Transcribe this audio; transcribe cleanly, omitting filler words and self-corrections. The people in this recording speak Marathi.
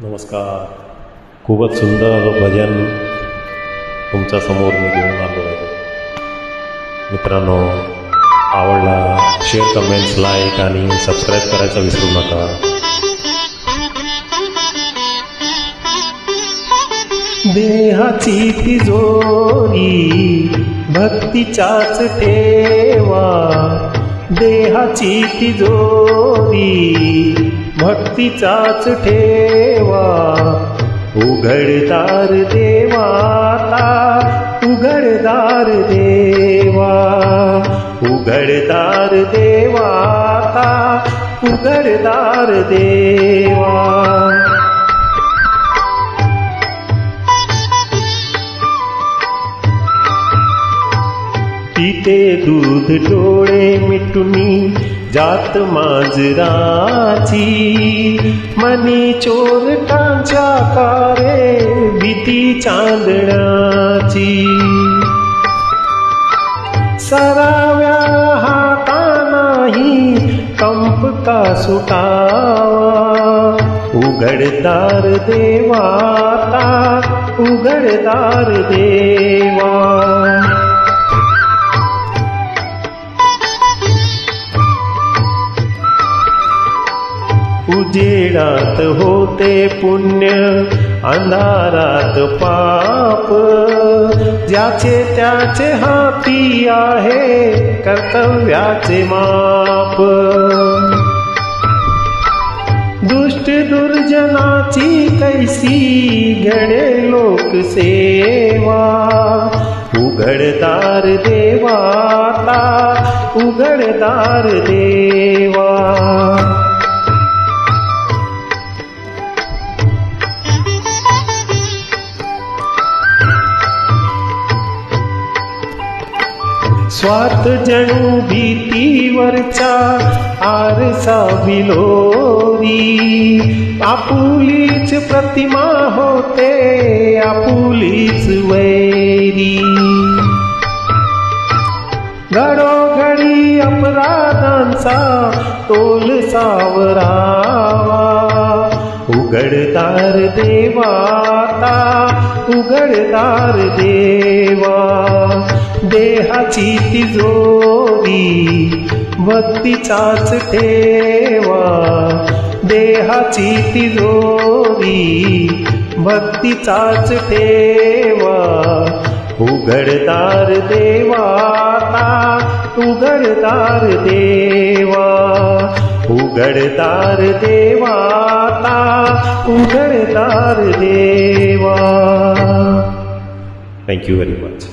नमस्कार. खूपच सुंदर भजन तुमच्या समोर मी घेऊन आलो आहे. मित्रांनो, आवडला शेअर, कमेंट्स, लाईक आणि सबस्क्राईब करायचं विसरू नका. देहाची तिजोरी भक्तीचाच ठेवा, देहाची तिजोरी भक्तीचाच ठेवा. उघडदार देवाता, उघडदार देवा, उघडदार देवाता, उघडदार देवा. पिते दूध डोळे मिटुनी जात मांजराची, मनी चोरटांच्या कारे भीती चांदण्याची. सराव्या हातानाही कंप का सुटावा. उघडदार देवाता, उघडदार देवा. उजेडात होते पुण्य, अंधारात पाप. ज्याचे त्याचे हाती आहे कर्तव्याचे माप. दुष्ट दुर्जनाची कैसी घडे लोकसेवा. उघडदार देवाता, उघडदार देवा. स्वार्थ जणू भीतीवरचा आरसा विलोरी. आपुलीच प्रतिमा होते, आपुलीच वैरी. घडोघडी अपराधांचा तोल सावरावा. उघडदार देवाता, उघडदार देवा. देहाची तिजोरी भक्तीचाच ठेवा, देहाची तिजोरी भक्तीचाच ठेवा. उघडदार देवाता, उघडदार देवा, उघडदार देवाता, उघडदार देवा. Thank you very much.